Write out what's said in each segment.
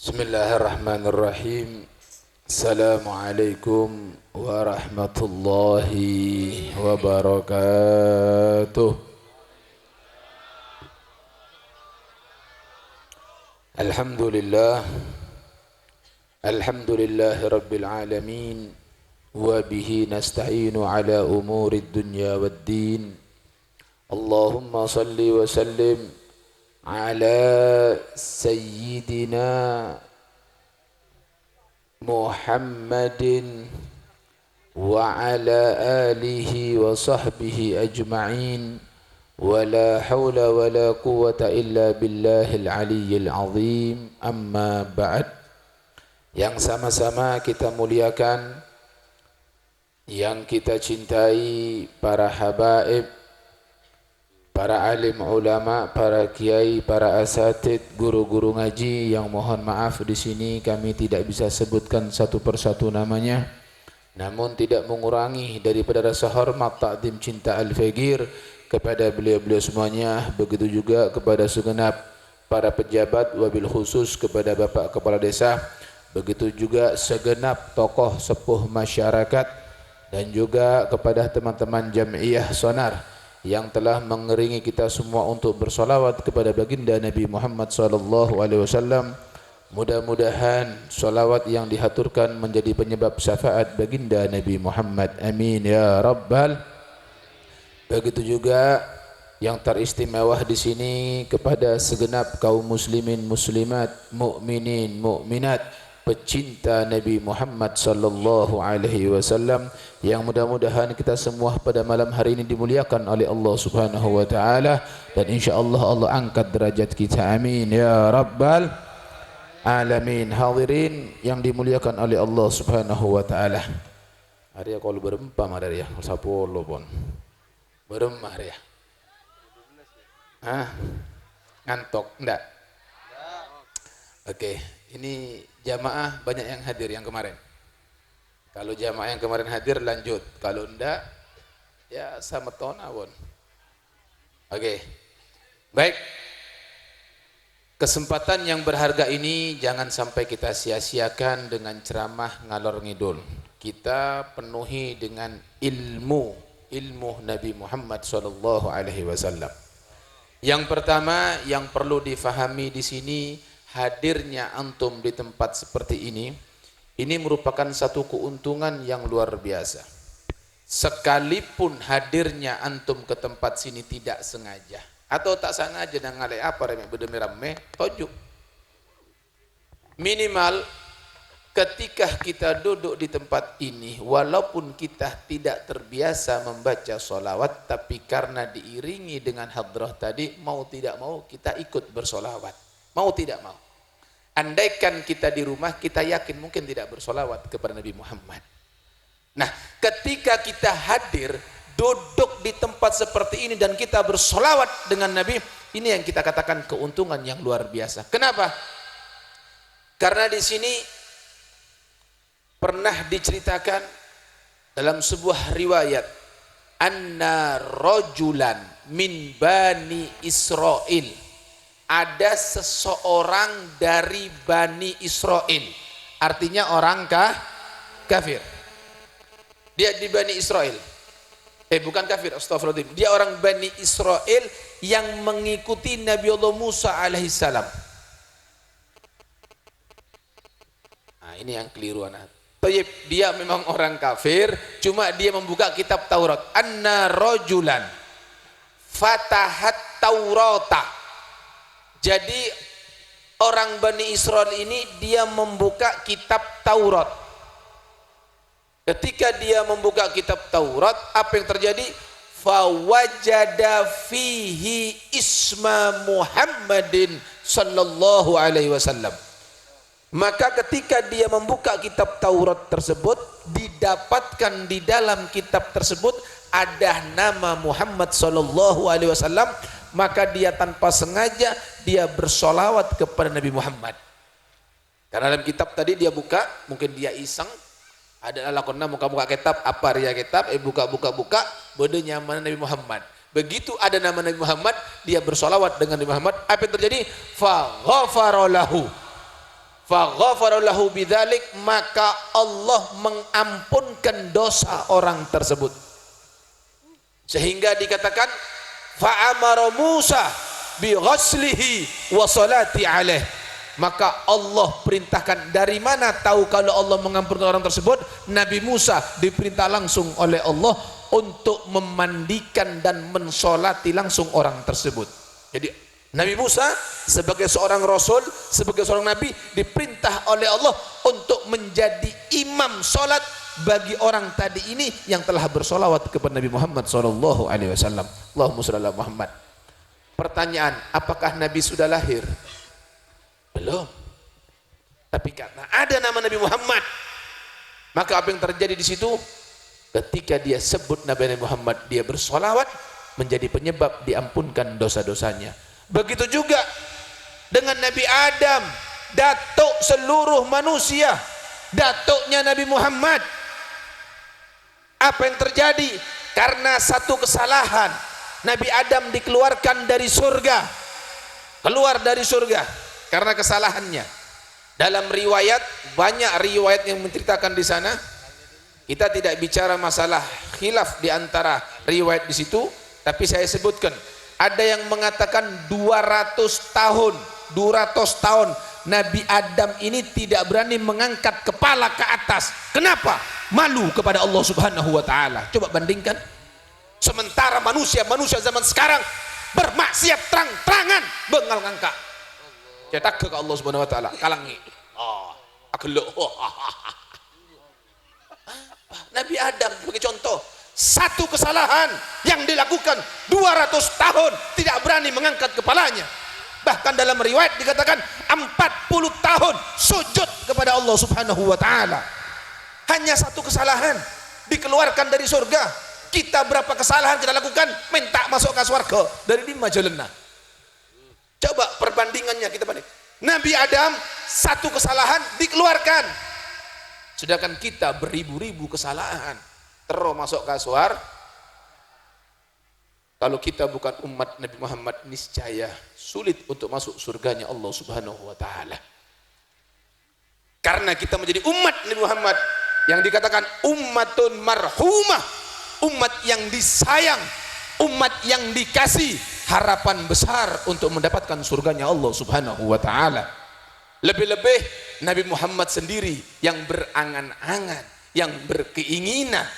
Bismillahirrahmanirrahim. Assalamualaikum warahmatullahi wabarakatuh. Alhamdulillah. Alhamdulillahi rabbil alamin. Wa bihi nasta'inu ala umurid dunya waddin. Allahumma salli wa sallim على سيدنا محمد وعلى آله وصحبه أجمعين ولا حول ولا قوة إلا بالله العلي العظيم أما بعد. Yang sama-sama kita muliakan, yang kita cintai, para habaib, para alim ulama, para kiai, para asatid, guru-guru ngaji yang mohon maaf di sini kami tidak bisa sebutkan satu persatu namanya, namun tidak mengurangi daripada rasa hormat, takdim, cinta al-faqir kepada beliau-beliau semuanya. Begitu juga kepada segenap para pejabat, wabil khusus kepada Bapak Kepala Desa, begitu juga segenap tokoh sepuh masyarakat, dan juga kepada teman-teman Jam'iyah Sonar yang telah mengiringi kita semua untuk bersolawat kepada baginda Nabi Muhammad SAW. Mudah-mudahan solawat yang dihaturkan menjadi penyebab syafaat baginda Nabi Muhammad. Amin ya rabbal. Begitu juga yang teristimewa di sini kepada segenap kaum muslimin muslimat, mukminin mukminat, pecinta Nabi Muhammad sallallahu alaihi wasallam, yang mudah-mudahan kita semua pada malam hari ini dimuliakan oleh Allah Subhanahu wa taala, dan insyaallah Allah angkat derajat kita. Amin ya rabbal alamin. Hadirin yang dimuliakan oleh Allah Subhanahu wa taala. Hari kalau berempam ada ya, sapolo pon. Beremah ya. Hah? Ngantok enggak? Oke, ini jamaah banyak yang hadir yang kemarin. Kalau jamaah yang kemarin hadir lanjut, kalau enggak ya sama tonawon. Oke. Baik. Kesempatan yang berharga ini jangan sampai kita sia-siakan dengan ceramah ngalor ngidul. Kita penuhi dengan ilmu Nabi Muhammad sallallahu alaihi wasallam. Yang pertama yang perlu difahami di sini, hadirnya antum di tempat seperti ini merupakan satu keuntungan yang luar biasa. Sekalipun hadirnya antum ke tempat sini tidak sengaja atau tak sengaja dan ngale apa remeh bedemi rame tojuk, minimal ketika kita duduk di tempat ini, walaupun kita tidak terbiasa membaca solawat, tapi karena diiringi dengan hadrah tadi, mau tidak mau kita ikut bersolawat, mau tidak mau. Andaikan kita di rumah, kita yakin mungkin tidak bersolawat kepada Nabi Muhammad. Nah, ketika kita hadir, duduk di tempat seperti ini dan kita bersolawat dengan Nabi, ini yang kita katakan keuntungan yang luar biasa. Kenapa? Karena di sini pernah diceritakan dalam sebuah riwayat, anna rajulan min bani Israel, ada seseorang dari Bani Israel, artinya orang kafir. Dia di Bani Israel, bukan kafir, astagfirullahaladzim, dia orang Bani Israel yang mengikuti Nabi Allah Musa alaihissalam. Nah, ini yang keliru anak. Dia memang orang kafir, cuma dia membuka kitab Taurat. Anna rajulan fatahat Taurata. Jadi orang Bani Israel ini dia membuka kitab Taurat. Ketika dia membuka kitab Taurat, apa yang terjadi? Fawajada fihi isma Muhammadin sallallahu alaihi wasallam. Maka ketika dia membuka kitab Taurat tersebut, didapatkan di dalam kitab tersebut ada nama Muhammad sallallahu alaihi wasallam. Maka dia tanpa sengaja dia bersolawat kepada Nabi Muhammad. Karena dalam kitab tadi dia buka, mungkin dia iseng, ada lakonna muka-muka kitab, apa ria kitab, buka, bode nyaman Nabi Muhammad. Begitu ada nama Nabi Muhammad, dia bersolawat dengan Nabi Muhammad. Apa yang terjadi? Fa ghafara lahu. faghafara lahu bidzalik, maka Allah mengampunkan dosa orang tersebut. Sehingga dikatakan fa'amara Musa bi ghaslihi wa salati alaih, maka Allah perintahkan. Dari mana tahu kalau Allah mengampunkan orang tersebut? Nabi Musa diperintah langsung oleh Allah untuk memandikan dan mensolati langsung orang tersebut. Jadi Nabi Musa sebagai seorang rasul, sebagai seorang nabi, diperintah oleh Allah untuk menjadi imam solat bagi orang tadi ini yang telah bersolawat kepada Nabi Muhammad SAW. Allahumma shalli ala Muhammad. Pertanyaan, apakah Nabi sudah lahir? Belum. Tapi karena ada nama Nabi Muhammad, maka apa yang terjadi di situ? Ketika dia sebut Nabi Muhammad, dia bersolawat, menjadi penyebab diampunkan dosa-dosanya. Begitu juga dengan Nabi Adam, datuk seluruh manusia, datuknya Nabi Muhammad. Apa yang terjadi? Karena satu kesalahan, Nabi Adam dikeluarkan dari surga, keluar dari surga karena kesalahannya. Dalam riwayat, banyak riwayat yang menceritakan di sana. Kita tidak bicara masalah khilaf di antara riwayat di situ, tapi saya sebutkan ada yang mengatakan 200 tahun Nabi Adam ini tidak berani mengangkat kepala ke atas. Kenapa? Malu kepada Allah Subhanahu wa taala. Coba bandingkan. Sementara manusia zaman sekarang bermaksiat terang-terangan, bengal ngangka. Cetak ke Allah Subhanahu wa taala, kalangi. Nabi Adam sebagai contoh, satu kesalahan yang dilakukan 200 tahun tidak berani mengangkat kepalanya. Bahkan dalam riwayat dikatakan 40 tahun sujud kepada Allah Subhanahu wa taala. Hanya satu kesalahan dikeluarkan dari surga. Kita berapa kesalahan kita lakukan, minta masuk ke surga dari 5 jalan. Coba perbandingannya kita banding. Nabi Adam satu kesalahan dikeluarkan, sedangkan kita beribu-ribu kesalahan terus masuk ke surga. Kalau kita bukan umat Nabi Muhammad, niscaya sulit untuk masuk surganya Allah Subhanahu wa taala. Karena kita menjadi umat Nabi Muhammad yang dikatakan ummatun marhumah, umat yang disayang, umat yang dikasih, harapan besar untuk mendapatkan surganya Allah Subhanahu wa taala. Lebih-lebih Nabi Muhammad sendiri yang berangan-angan, yang berkeinginan.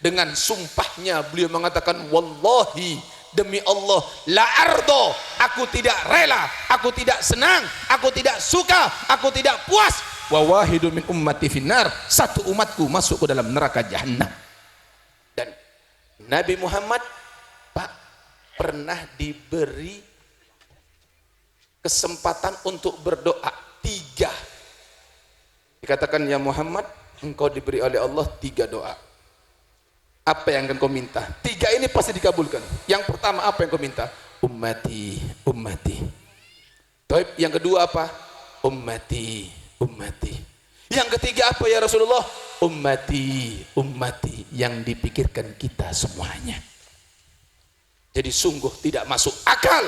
Dengan sumpahnya beliau mengatakan, wallahi, demi Allah, la ardo, aku tidak rela, aku tidak senang, aku tidak suka, aku tidak puas, wa wahidun min ummati finnar, satu umatku masuk ke dalam neraka jahannam. Dan Nabi Muhammad, Pak, pernah diberi kesempatan untuk berdoa 3. Dikatakan, ya Muhammad, engkau diberi oleh Allah 3 doa. Apa yang akan kau minta? 3 ini pasti dikabulkan. Yang pertama, apa yang kau minta? Ummati, ummati. Taib, yang kedua apa? Ummati, ummati. Yang ketiga apa ya Rasulullah? Ummati, ummati. Yang dipikirkan kita semuanya. Jadi sungguh tidak masuk akal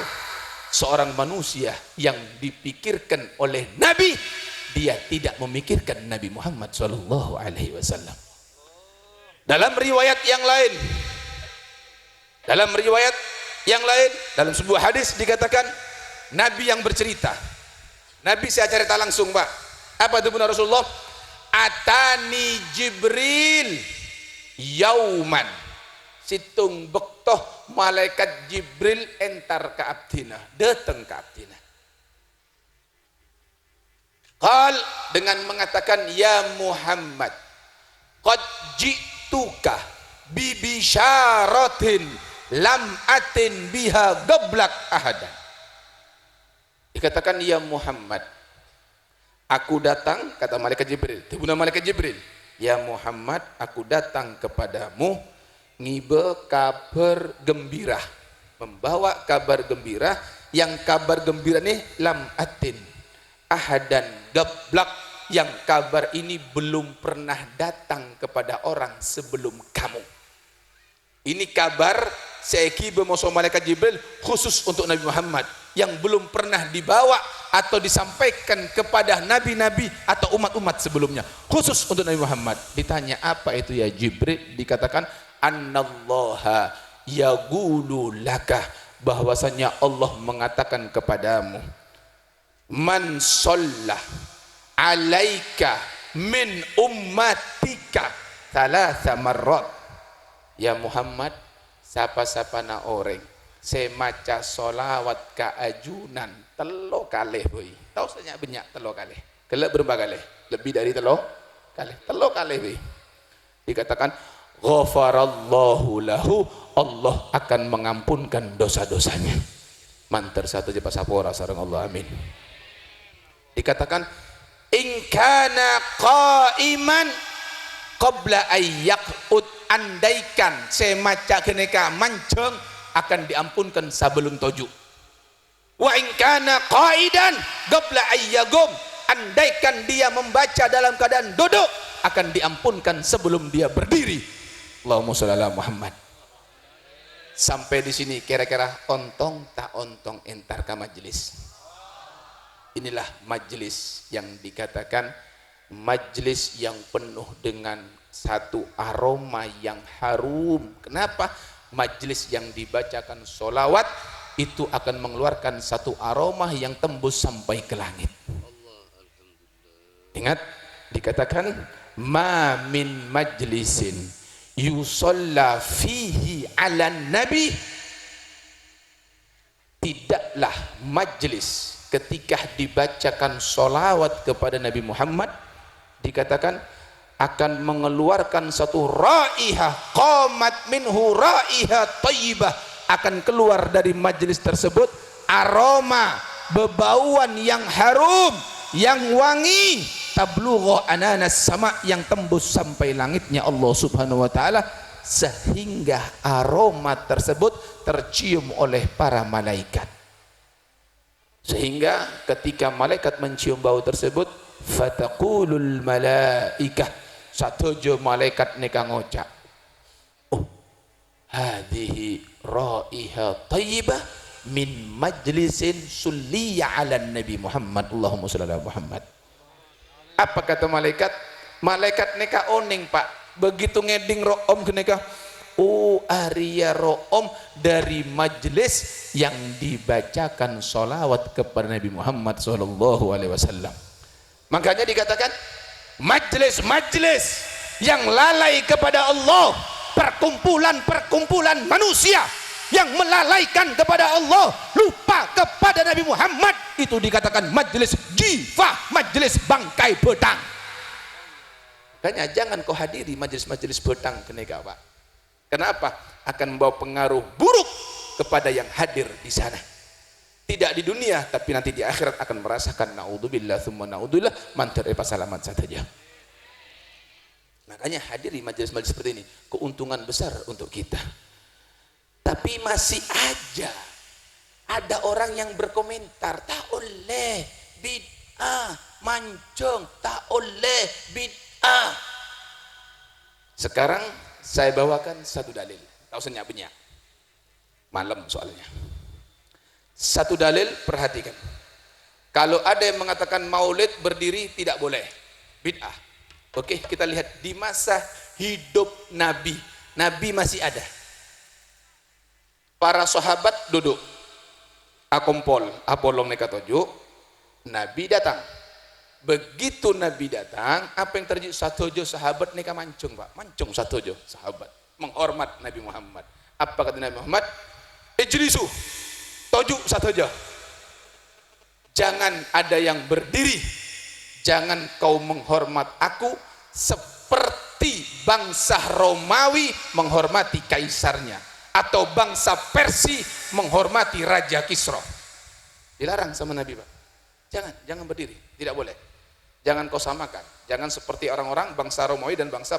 seorang manusia yang dipikirkan oleh Nabi, dia tidak memikirkan Nabi Muhammad SAW. Dalam riwayat yang lain, dalam sebuah hadis dikatakan, Nabi yang bercerita, Nabi saya cerita langsung, Pak. Apa itu benar Rasulullah? Atani Jibril yauman, situng bektoh malaikat Jibril entar ke abdina, datang ke abdina. Qal, dengan mengatakan, ya Muhammad, qad ji'tuka bibisyaratin lam atin biha gablak ahadan. Dikatakan, ya Muhammad, aku datang, kata malaikat Jibril, tibuna malaikat Jibril, ya Muhammad, aku datang kepadamu ngibe kabar gembira, membawa kabar gembira, yang kabar gembira ini lam atin ahadan gablak, yang kabar ini belum pernah datang kepada orang sebelum kamu. Ini kabar seeki bemoso malaikat Jibril khusus untuk Nabi Muhammad yang belum pernah dibawa atau disampaikan kepada nabi-nabi atau umat-umat sebelumnya, khusus untuk Nabi Muhammad. Ditanya apa itu ya Jibril, dikatakan annallaha yaqulu laka, bahwasanya Allah mengatakan kepadamu, man shalla alaika min ummatika thalatha marrat, ya Muhammad, sapa-sapa na orang semaca solawat ka ajunan telo kalih boy. Tahu saja banyak telo kalih. Kelak berapa kalih? Lebih dari telo kalih. Telo kalih boy. Dikatakan ghafarallahu lahu, Allah akan mengampunkan dosa-dosanya. Mantar satu je pasapora sareng Allah, amin. Dikatakan in kana qaiman qabla ayyaqut, andaikan semaca geneka mancung akan diampunkan sebelum toju. Wa in kana qaidan qabla ayyagum, andaikan dia membaca dalam keadaan duduk akan diampunkan sebelum dia berdiri. Allahumma shalli ala Muhammad. Sampai di sini kira-kira ontong tak ontong entar ka majelis. Inilah majelis yang dikatakan majelis yang penuh dengan satu aroma yang harum. Kenapa? Majelis yang dibacakan solawat itu akan mengeluarkan satu aroma yang tembus sampai ke langit. Ingat, dikatakan ma min majlisin yusalla fihi ala nabi, tidaklah majlis ketika dibacakan solawat kepada Nabi Muhammad, dikatakan akan mengeluarkan satu raihah qamat minhu raihah thayyibah, akan keluar dari majelis tersebut aroma bebauan yang harum, yang wangi, tablughu ananas sama, yang tembus sampai langitnya Allah Subhanahu wa taala, sehingga aroma tersebut tercium oleh para malaikat. Sehingga ketika malaikat mencium bau tersebut, fataqulul malaikah, satujo malaikat neka ngocak, oh hadhihi raiha thayyibah min majlisin sulliya ala Nabi Muhammad, Allahumma shalli ala Muhammad. Apa kata malaikat? Malaikat neka oning pak, begitu ngeding ro'om keneka, oh Arya ro'om dari majelis yang dibacakan solawat kepada Nabi Muhammad sallallahu alaihi wasallam. Makanya dikatakan majelis-majelis yang lalai kepada Allah, perkumpulan-perkumpulan manusia yang melalaikan kepada Allah, lupa kepada Nabi Muhammad, itu dikatakan majelis jifah, majelis bangkai bedang. Makanya jangan kau hadiri majelis-majelis bedang kenega pak. Kenapa? Akan membawa pengaruh buruk kepada yang hadir di sana. Tidak di dunia, tapi nanti di akhirat akan merasakan naudzubillah tsumma naudzubillah, mantar pasalamat saja. Makanya hadiri majelis-majelis seperti ini, keuntungan besar untuk kita. Tapi masih aja ada orang yang berkomentar, tak oleh bid'ah, mancung, tak oleh bid'ah. Sekarang saya bawakan satu dalil, tahu senyak-benyak malam soalnya. Satu dalil, perhatikan. Kalau ada yang mengatakan maulid berdiri tidak boleh, bid'ah. Oke, kita lihat di masa hidup Nabi. Nabi masih ada. Para sahabat duduk. Akompol, apolong neka tojo. Nabi datang. Begitu Nabi datang, apa yang terjadi? Satojo sahabat neka mancung pak, mancung satojo sahabat menghormat Nabi Muhammad. Apa kata Nabi Muhammad? Ijlisu, toju satojo. Jangan ada yang berdiri, jangan kau menghormat aku seperti bangsa Romawi menghormati kaisarnya, atau bangsa Persia menghormati Raja Kisra. Dilarang sama Nabi pak. Jangan berdiri, tidak boleh. Jangan kau samakan, jangan seperti orang-orang bangsa Romawi dan bangsa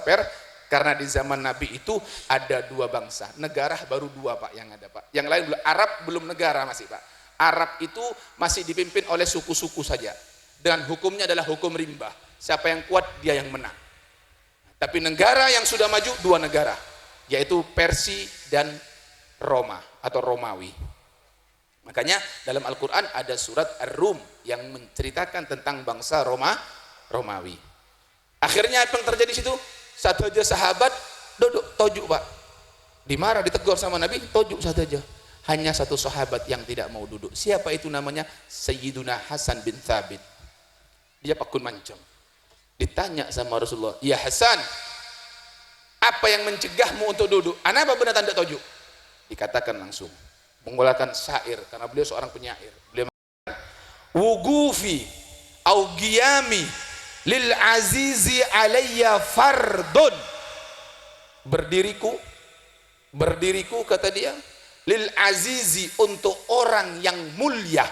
karena di zaman Nabi itu ada dua bangsa, negara baru dua pak yang ada pak. Yang lain belum, Arab belum negara masih pak. Arab itu masih dipimpin oleh suku-suku saja, dan hukumnya adalah hukum rimba. Siapa yang kuat dia yang menang. Tapi negara yang sudah maju dua negara, yaitu Persia dan Roma atau Romawi. Makanya dalam Al-Quran ada surat Ar-Rum yang menceritakan tentang bangsa Romawi. Akhirnya apa yang terjadi situ? Satu aja sahabat duduk tojuk Pak, dimarah, ditegur sama Nabi, tojuk satu aja. Hanya satu sahabat yang tidak mau duduk. Siapa itu namanya? Sayyiduna Hasan bin Thabit. Dia pakun mancung. Ditanya sama Rasulullah, ya Hasan, apa yang mencegahmu untuk duduk? Kenapa benar tanda tojuk? Dikatakan langsung, mengeluarkan syair, karena beliau seorang penyair. Beliau mengatakan, wugufi au qiyami lil azizi alayya fardun. Berdiriku kata dia, lil azizi, untuk orang yang mulia,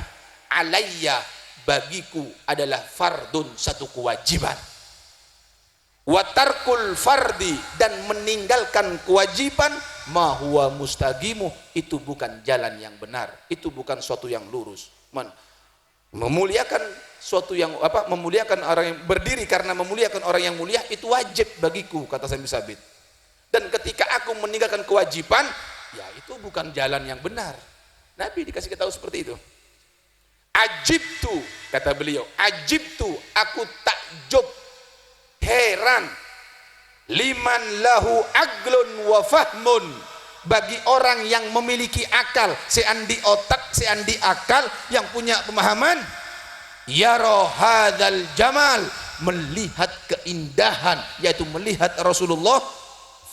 alayya, bagiku adalah fardun, satu kewajiban. Watarkul fardi, dan meninggalkan kewajiban, ma huwa mustaqimu, itu bukan jalan yang benar, itu bukan suatu yang lurus. Memuliakan suatu yang memuliakan orang yang berdiri karena memuliakan orang yang mulia itu wajib bagiku, kata Sayyid Sabit. Dan ketika aku meninggalkan kewajiban, ya itu bukan jalan yang benar. Nabi dikasih tahu seperti itu. Ajibtu, kata beliau, ajibtu, aku takjub, heran, liman lahu aglun wa fahmun, bagi orang yang memiliki akal, seandi otak, seandi akal, yang punya pemahaman, yara hadzal jamal, melihat keindahan, yaitu melihat Rasulullah,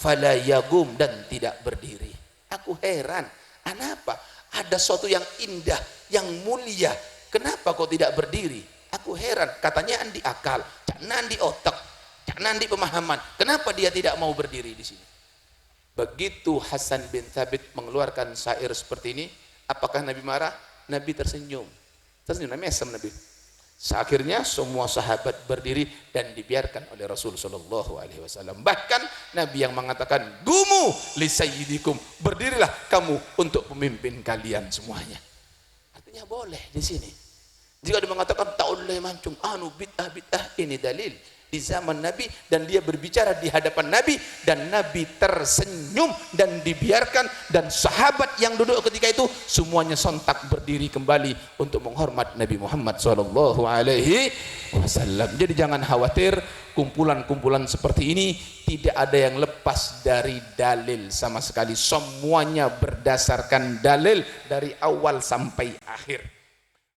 fala yagum, dan tidak berdiri. Aku heran, kenapa ada sesuatu yang indah, yang mulia, kenapa kok tidak berdiri? Aku heran, katanya andi akal, cakna andi otak, cakna andi pemahaman, kenapa dia tidak mau berdiri di sini? Begitu Hasan bin Thabit mengeluarkan syair seperti ini, apakah Nabi marah? Nabi tersenyum, Nabi mesem Nabi. Akhirnya semua sahabat berdiri dan dibiarkan oleh Rasul sallallahu alaihi wasallam. Bahkan Nabi yang mengatakan, "Gumu li sayyidikum," berdirilah kamu untuk pemimpin kalian semuanya. Artinya boleh di sini. Jika dia mengatakan ta'ullah mancung, anu bid'ah, ini dalil di zaman Nabi, dan dia berbicara di hadapan Nabi, dan Nabi tersenyum dan dibiarkan, dan sahabat yang duduk ketika itu semuanya sontak berdiri kembali untuk menghormat Nabi Muhammad sallallahu alaihi wasallam. Jadi jangan khawatir, kumpulan-kumpulan seperti ini tidak ada yang lepas dari dalil sama sekali, semuanya berdasarkan dalil dari awal sampai akhir.